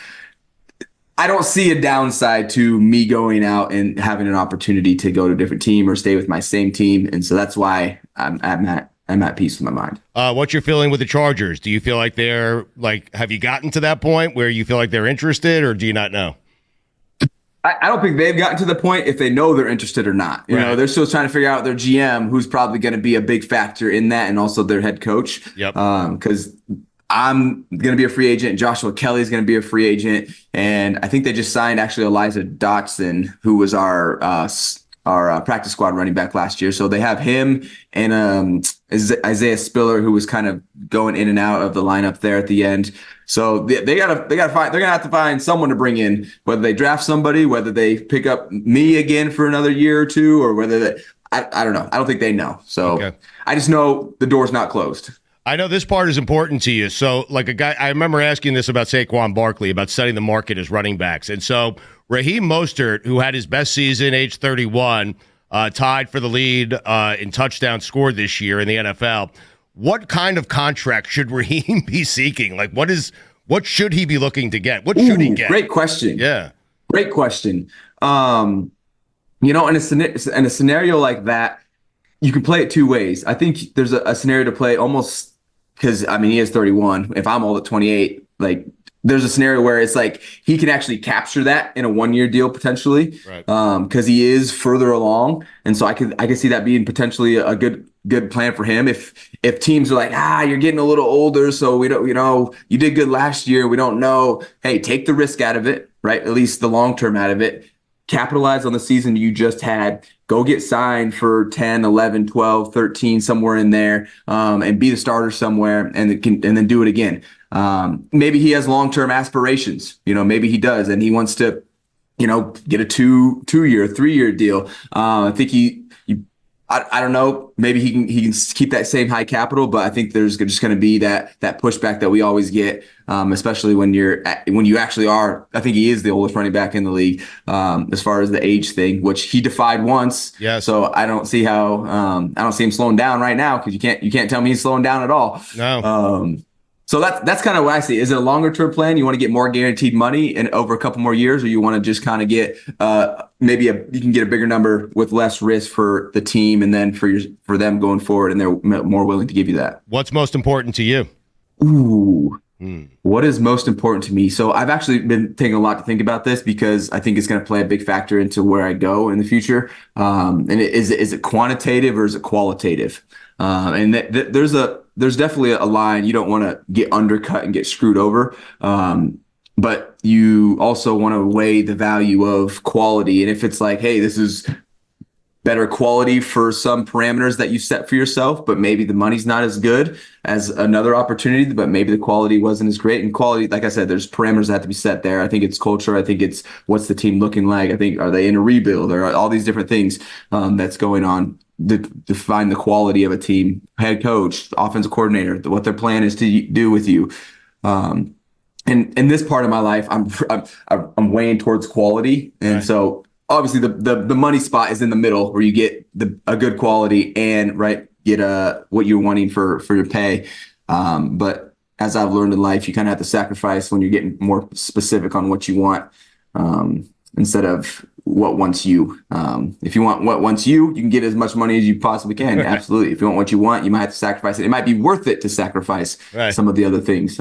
H: I don't see a downside to me going out and having an opportunity to go to a different team or stay with my same team. And so that's why I'm at peace with my mind.
A: What's your feeling with the Chargers? Do you feel like they're have you gotten to that point where you feel like they're interested, or do you not know?
H: I don't think they've gotten to the point if they know they're interested or not. You know, they're still trying to figure out their GM, who's probably going to be a big factor in that, and also their head coach.
A: Yep.
H: Because I'm going to be a free agent. Joshua Kelly's going to be a free agent. And I think they just signed actually Elijah Dotson, who was our practice squad running back last year. So they have him and Isaiah Spiller, who was kind of going in and out of the lineup there at the end. So they gotta find, they're gonna have to find someone to bring in, whether they draft somebody, whether they pick up me again for another year or two, or whether they, I don't know. I don't think they know. So I just know the door's not closed.
A: I know this part is important to you. So, like a guy, I remember asking this about Saquon Barkley, about studying the market as running backs. And so Raheem Mostert, who had his best season, age 31, tied for the lead in touchdowns scored this year in the NFL. What kind of contract should Raheem be seeking? Like, what should he be looking to get? What should he get?
H: Great question.
A: Yeah.
H: Great question. In a scenario like that, you can play it two ways. I think there's a scenario to play almost because, he is 31. If I'm old at 28, there's a scenario where it's like he can actually capture that in a 1-year deal potentially,
A: right?
H: Because he is further along, and so I can see that being potentially a good plan for him. If teams are like, you're getting a little older, so we don't, you did good last year, we don't know. Hey, take the risk out of it, right? At least the long term out of it. capitalize on the season you just had, go get signed for 10, 11, 12, 13, somewhere in there, and be the starter somewhere, and then do it again. Maybe he has long-term aspirations. Maybe he does, and he wants to, get a two-year, 3-year deal. I think I don't know. Maybe he can keep that same high capital, but I think there's just going to be that pushback that we always get, especially when you actually are. I think he is the oldest running back in the league, as far as the age thing, which he defied once.
A: Yes.
H: So I don't see how I don't see him slowing down right now, because you can't tell me he's slowing down at all.
A: No.
H: So that's kind of what I see. Is it a longer term plan? You want to get more guaranteed money and over a couple more years, or you want to just kind of get maybe you can get a bigger number with less risk for the team, and then for them going forward, and they're more willing to give you that.
A: What's most important to you?
H: Ooh. What is most important to me? So I've actually been taking a lot to think about this, because I think it's going to play a big factor into where I go in the future. And is it quantitative or is it qualitative? And there's definitely a line. You don't want to get undercut and get screwed over. But you also want to weigh the value of quality. And if it's like, hey, this is better quality for some parameters that you set for yourself, but maybe the money's not as good as another opportunity, but maybe the quality wasn't as great. And quality, like I said, there's parameters that have to be set there. I think it's culture. I think it's what's the team looking like. I think, are they in a rebuild? Or all these different things that's going on to define the quality of a team. Head coach, offensive coordinator, what their plan is to do with you. And in this part of my life, I'm weighing towards quality. And
A: right.
H: So obviously the money spot is in the middle, where you get a good quality and get what you're wanting for your pay. But as I've learned in life, you kind of have to sacrifice when you're getting more specific on what you want, instead of what wants you. If you want what wants you, you can get as much money as you possibly can. Absolutely. If you want what you want, you might have to sacrifice it. It might be worth it to sacrifice some of the other things.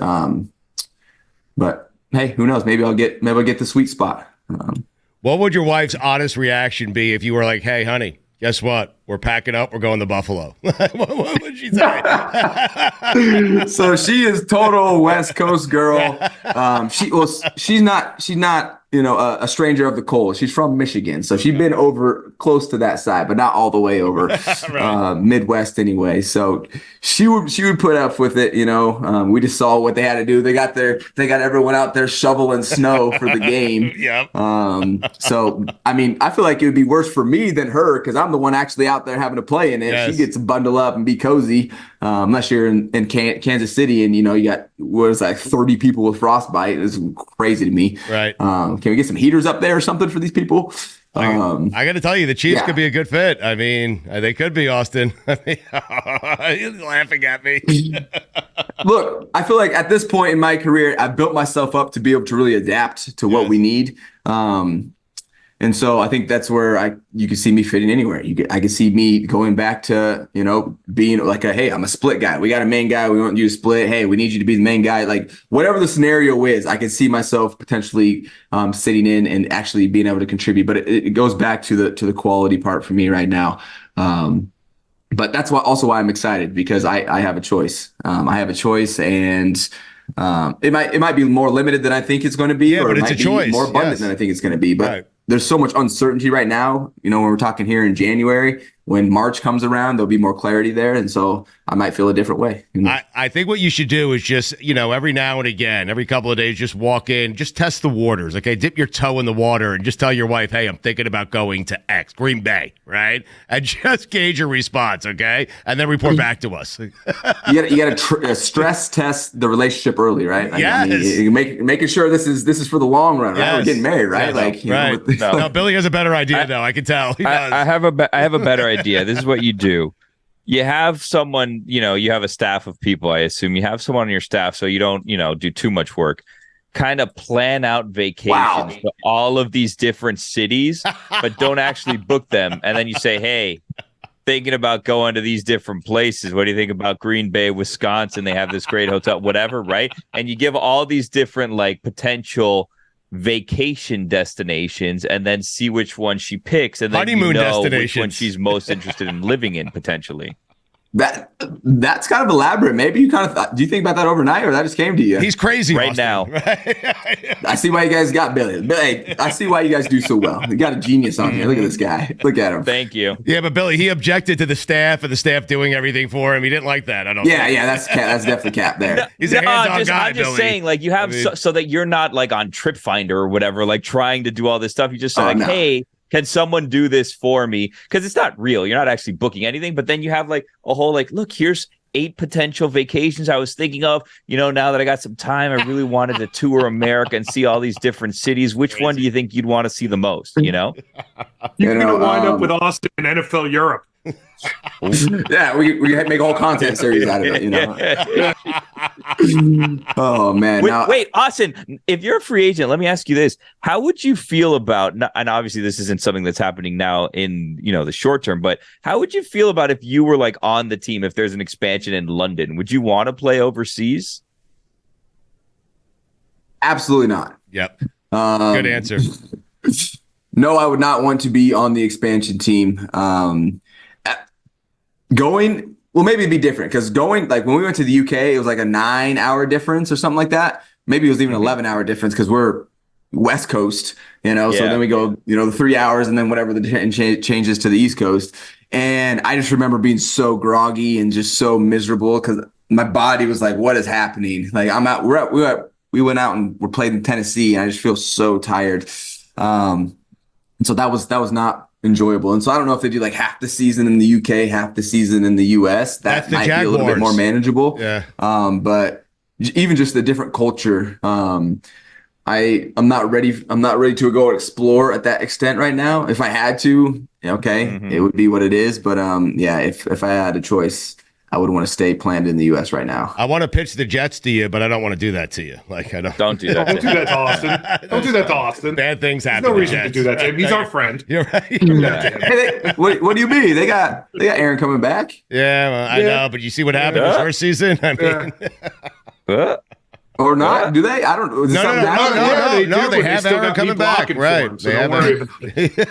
H: But hey, who knows? Maybe I'll get the sweet spot.
A: What would your wife's honest reaction be if you were like, hey, honey, guess what? We're packing up. We're going to Buffalo. What would she say?
H: So she is total West Coast girl. She's not a stranger of the cold. She's from Michigan, so she's been over close to that side, but not all the way over. Right. Midwest anyway. So she would put up with it. We just saw what they had to do. They got everyone out there shoveling snow for the game.
A: Yep.
H: So I mean, I feel like it would be worse for me than her, because I'm the one actually out there having to play in it. Yes. She gets to bundle up and be cozy, unless you're in Kansas City and you got 30 people with frostbite. It's crazy to me.
A: Right.
H: Can we get some heaters up there or something for these people?
A: I got to tell you, the Chiefs could be a good fit. I mean, they could be, Austin. He's laughing at me.
H: Look, I feel like at this point in my career, I've built myself up to be able to really adapt to what we need. And so I think that's where you can see me fitting anywhere. I can see me going back to, being like hey, I'm a split guy. We got a main guy. We want you to split. Hey, we need you to be the main guy. Like whatever the scenario is, I can see myself potentially sitting in and actually being able to contribute. But it goes back to the quality part for me right now. But that's also why I'm excited, because I have a choice. I have a choice, and it might be more limited than I think it's going to be, or
A: but
H: it
A: it's
H: might
A: a choice.
H: be more abundant than I think it's going to be. But there's so much uncertainty right now. When we're talking here in January, when March comes around, there'll be more clarity there. And so I might feel a different way.
A: I think what you should do is just, every now and again, every couple of days, just walk in, just test the waters. Okay. Dip your toe in the water and just tell your wife, hey, I'm thinking about going to X, Green Bay, right? And just gauge your response. Okay. And then report back to us.
H: You got to stress test the relationship early, right?
A: Yes.
H: Making sure this is for the long run, right?
A: Yes.
H: We're getting married, right?
A: Right. No, Billy has a better idea, though. I can tell. He does.
G: I have a better idea. This is what you do. You have someone, you have a staff of people, I assume. You have someone on your staff so you don't, do too much work. Kind of plan out vacations to all of these different cities, but don't actually book them. And then you say, hey, thinking about going to these different places. What do you think about Green Bay, Wisconsin? They have this great hotel, whatever, right? And you give all these different potential vacation destinations, and then see which one she picks, and then
A: honeymoon
G: which
A: destinations,
G: one she's most interested in living in potentially.
H: That's kind of elaborate. Maybe you kind of do you think about that overnight, or that just came to you?
A: He's crazy
G: right
A: Austin.
G: now.
H: I see why you guys got Billy. Hey, I see why you guys do so well. You got a genius on here. Look at this guy. Look at him.
G: Thank you.
A: Yeah, but Billy, he objected to the staff and the staff doing everything for him. He didn't like that. I don't.
H: Yeah, that's definitely cap there.
A: He's a hands-on guy,
G: I'm just
A: Billy.
G: saying, like, you have so that you're not like on Trip Finder or whatever, like trying to do all this stuff. You just say like, hey, can someone do this for me? Because it's not real. You're not actually booking anything. But then you have like a whole like, look, here's 8 potential vacations I was thinking of. You know, now that I got some time, I really wanted to tour America and see all these different cities. Which one do you think you'd want to see the most? You know,
C: You're going to wind up with Austin in NFL Europe.
H: Yeah, we make a whole content series out of it, you know. Oh man!
G: Wait, Austin, if you're a free agent, let me ask you this: how would you feel about? And obviously, this isn't something that's happening now in the short term, but how would you feel about if you were like on the team? If there's an expansion in London, would you want to play overseas?
H: Absolutely not.
A: Yep. Good answer.
H: No, I would not want to be on the expansion team. Well, maybe it'd be different because going, like when we went to the UK, it was like a 9-hour difference or something like that. Maybe it was even an 11-hour difference because we're West Coast, So then we go, the 3 hours and then whatever the changes to the East Coast. And I just remember being so groggy and just so miserable because my body was like, what is happening? Like we went out and we played in Tennessee and I just feel so tired. And so that was not enjoyable. And so I don't know if they do like half the season in the UK, half the season in the US. That might be a little bit more manageable.
A: Yeah.
H: But even just the different culture, I'm not ready to go explore at that extent right now. If I had to, it would be what it is. But if I had a choice, I would want to stay planted in the U.S. right now.
A: I want to pitch the Jets to you, but I don't want to do that to you. Like I
G: don't do that.
C: Don't do that to Austin. Don't do that to Austin.
A: Bad things happen.
C: There's no reason to do that to him. He's our friend.
A: You're right.
H: Hey, what do you mean? They got Aaron coming back.
A: Yeah, well, I know, but you see what happened this first season. I mean,
H: or not? Do they? I don't know.
A: No, they have Aaron coming back. Right.
C: So don't worry about it.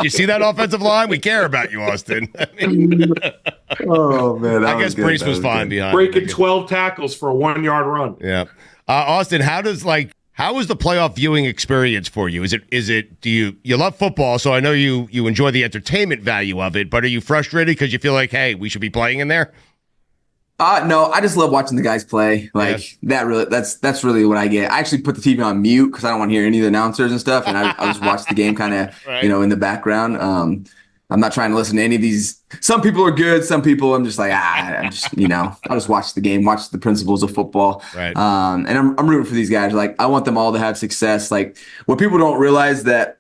A: You see that offensive line? We care about you, Austin.
H: Oh man,
A: I guess Brees was fine behind.
C: Breaking 12 tackles for a 1-yard run.
A: Yeah, Austin, how was the playoff viewing experience for you? Is it? Do you love football? So I know you enjoy the entertainment value of it, but are you frustrated because you feel like, hey, we should be playing in there?
H: No, I just love watching the guys play. Like that's really what I get. I actually put the TV on mute because I don't want to hear any of the announcers and stuff, and I just watch the game kind of in the background. I'm not trying to listen to any of these. Some people are good. Some people I'm just like, I'll just watch the game, watch the principles of football.
A: Right.
H: And I'm rooting for these guys. Like I want them all to have success. Like what people don't realize that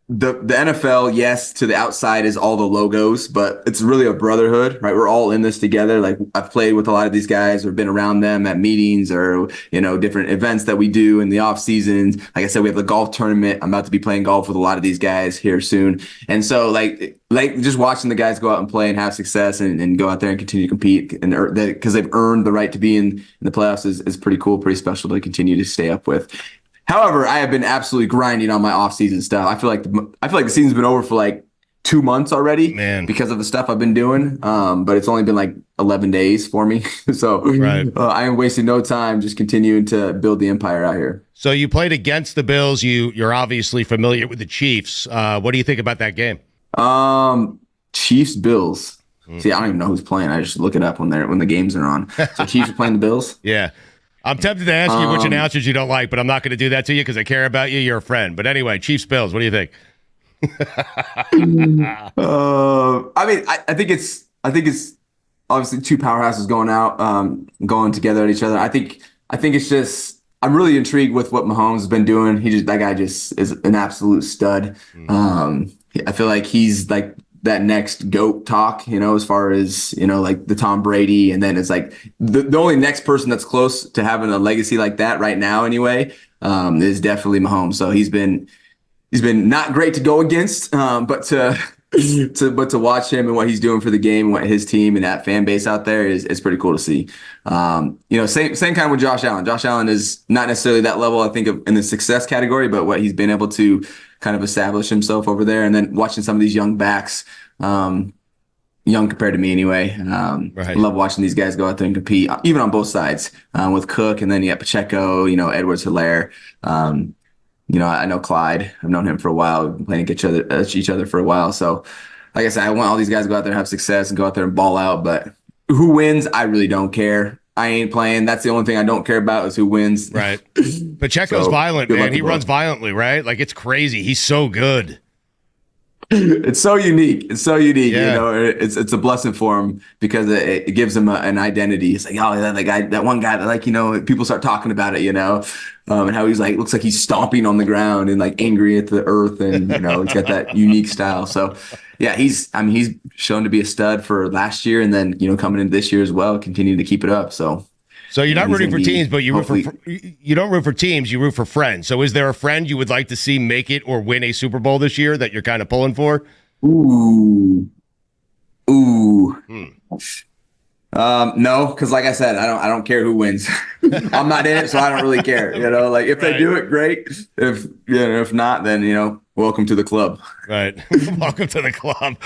H: the NFL, yes, to the outside is all the logos, but it's really a brotherhood, right? We're all in this together. Like I've played with a lot of these guys or been around them at meetings or, different events that we do in the off seasons. Like I said, we have the golf tournament. I'm about to be playing golf with a lot of these guys here soon. And so like just watching the guys go out and play and have success and go out there and continue to compete and because they've earned the right to be in the playoffs is pretty cool, pretty special to continue to stay up with. However, I have been absolutely grinding on my off-season stuff. I feel like the season's been over for like 2 months already, because of the stuff I've been doing. But it's only been like 11 days for me, so I am wasting no time just continuing to build the empire out here.
A: So you played against the Bills. You're obviously familiar with the Chiefs. What do you think about that game?
H: Chiefs Bills. See, I don't even know who's playing. I just look it up when the games are on. So Chiefs are playing the Bills.
A: Yeah. I'm tempted to ask you which announcers you don't like, but I'm not going to do that to you because I care about you. You're a friend. But anyway, Chiefs Bills. What do you think?
H: I mean, I think it's obviously two powerhouses going together at each other. I think it's just I'm really intrigued with what Mahomes has been doing. That guy just is an absolute stud. I feel like he's like that next GOAT talk, as far as, like the Tom Brady. And then it's like the only next person that's close to having a legacy like that right now anyway, is definitely Mahomes. So he's been not great to go against, but to watch him and what he's doing for the game and what his team and that fan base out there is pretty cool to see. Same kind with Josh Allen. Josh Allen is not necessarily that level, I think, in the success category, but what he's been able to kind of establish himself over there. And then watching some of these young backs, young compared to me anyway.
A: Right.
H: I love watching these guys go out there and compete, even on both sides, with Cook, and then you got Pacheco, Edwards, Hilaire. I know Clyde. I've known him for a while. We've been playing against each other for a while. So, like I said, I want all these guys to go out there and have success and go out there and ball out. But who wins, I really don't care. I ain't playing. That's the only thing I don't care about is who wins.
A: Right. Pacheco's violent, man. He runs violently, right? Like, it's crazy. He's so good.
H: It's so unique.
A: Yeah.
H: It's a blessing for him because it gives him an identity. It's like, oh, that one guy that people start talking about it, and how he's like, looks like he's stomping on the ground and like angry at the earth, and he's got that unique style. So yeah, he's shown to be a stud for last year, and then coming into this year as well, continuing to keep it up. So
A: you're not rooting for teams, but you don't root for teams, you root for friends. So is there a friend you would like to see make it or win a Super Bowl this year that you're kind of pulling for?
H: Ooh. No, because like I said, I don't care who wins. I'm not in it, so I don't really care. If they do it, great. If not, then welcome to the club.
A: Right. Welcome to the club.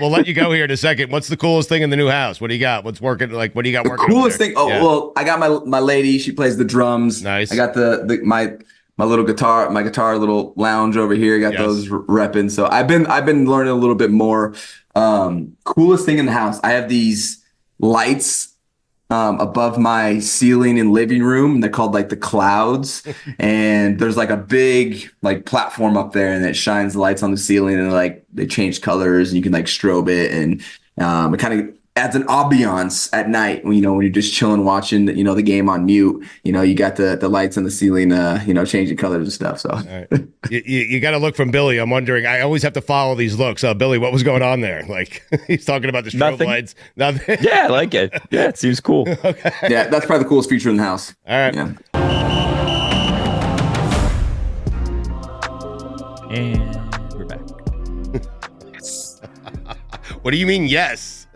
A: We'll let you go here in a second. What's the coolest thing in the new house? What do you got? What's working? What do you got working?
H: Coolest thing? Well, I got my lady. She plays the drums.
A: Nice.
H: I got my little guitar, little lounge over here. Got those repping. So I've been learning a little bit more. Coolest thing in the house. I have these lights above my ceiling and living room. They're called like the clouds, and there's like a big like platform up there, and it shines the lights on the ceiling, and they change colors, and you can like strobe it, and it kind of adds an ambiance at night when when you're just chilling watching the game on mute. You got the lights on the ceiling changing colors and stuff. So
A: right. you got to look from Billy. I'm wondering, I always have to follow these looks. Billy, what was going on there? Like, he's talking about the strobe lights. Nothing.
G: Yeah, I like it. Yeah, it seems cool.
A: Okay.
H: Yeah, that's probably the coolest feature in the house.
A: All right.
H: Yeah.
B: And we're back.
A: What do you mean, yes?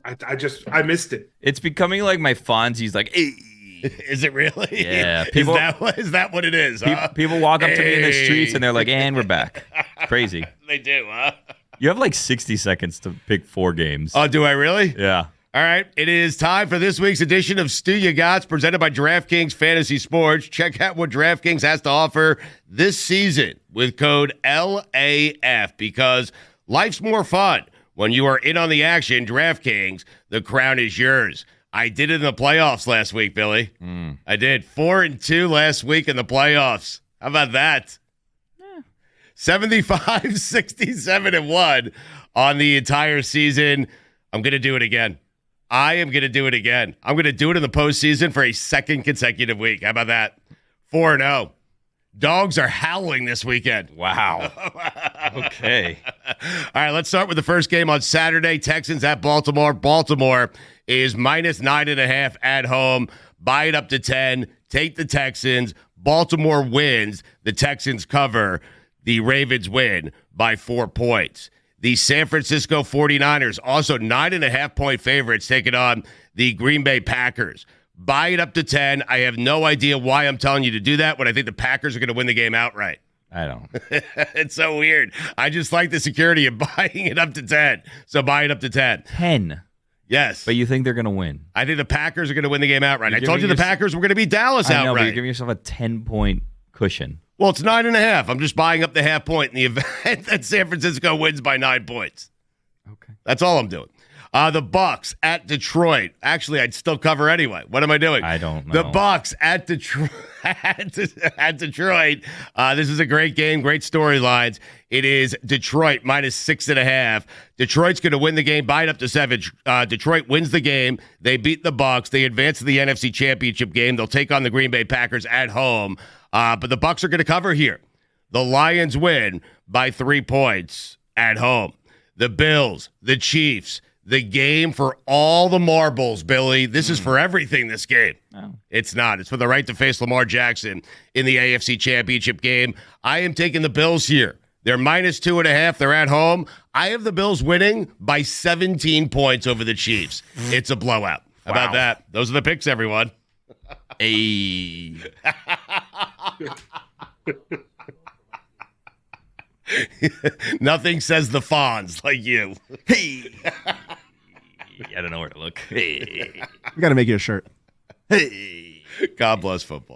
C: I missed it.
B: It's becoming like my Fonzie's like, hey.
A: Is it really?
B: Yeah.
A: Is that what it is? Huh?
B: People walk up to me in the streets and they're like, and we're back. Crazy.
A: They do, huh?
B: You have like 60 seconds to pick 4 games.
A: Oh, do I really?
B: Yeah.
A: All right. It is time for this week's edition of STU-YA-GOTZ, presented by DraftKings Fantasy Sports. Check out what DraftKings has to offer this season with code LAF, because life's more fun when you are in on the action. DraftKings, the crown is yours. I did it in the playoffs last week, Billy. I did 4-2 last week in the playoffs. How about that? 75, 67, 1 on the entire season. I'm going to do it again. I am going to do it again. I'm going to do it in the postseason for a second consecutive week. How about that? 4-0. Dogs are howling this weekend.
B: Wow. Okay.
A: All right, let's start with the first game on Saturday. Texans at Baltimore. Baltimore is -9.5 at home. Buy it up to 10. Take the Texans. Baltimore wins. The Texans cover. The Ravens win by 4 points. The San Francisco 49ers, also 9.5-point favorites, taking on the Green Bay Packers. Buy it up to 10. I have no idea why I'm telling you to do that when I think the Packers are going to win the game outright.
B: I don't.
A: It's so weird. I just like the security of buying it up to 10. So buy it up to 10.
B: 10.
A: Yes.
B: But you think they're going to win?
A: I think the Packers are going to win the game outright. I
B: You're
A: told you the
B: giving
A: Packers were going to beat Dallas
B: I know, but
A: outright.
B: you're giving yourself a 10-point cushion.
A: Well, it's 9.5. I'm just buying up the half point in the event that San Francisco wins by 9 points.
B: Okay.
A: That's all I'm doing. The Bucks at Detroit. Actually, I'd still cover anyway. What am I doing?
B: I don't know.
A: The Bucks at Detroit. At Detroit. This is a great game. Great storylines. It is Detroit -6.5. Detroit's going to win the game. Buy it up to 7. Detroit wins the game. They beat the Bucks. They advance to the NFC Championship game. They'll take on the Green Bay Packers at home. But the Bucks are going to cover here. The Lions win by 3 points at home. The Bills, the Chiefs, the game for all the marbles, Billy. This is for everything, this game.
B: Oh.
A: It's not. It's for the right to face Lamar Jackson in the AFC Championship game. I am taking the Bills here. They're -2.5. They're at home. I have the Bills winning by 17 points over the Chiefs. It's a blowout. How about that? Those are the picks, everyone.
B: Hey.
A: Nothing says the Fonz like you.
B: Hey. I don't know where to look. Hey.
D: We got to make you a shirt.
A: Hey, God bless football.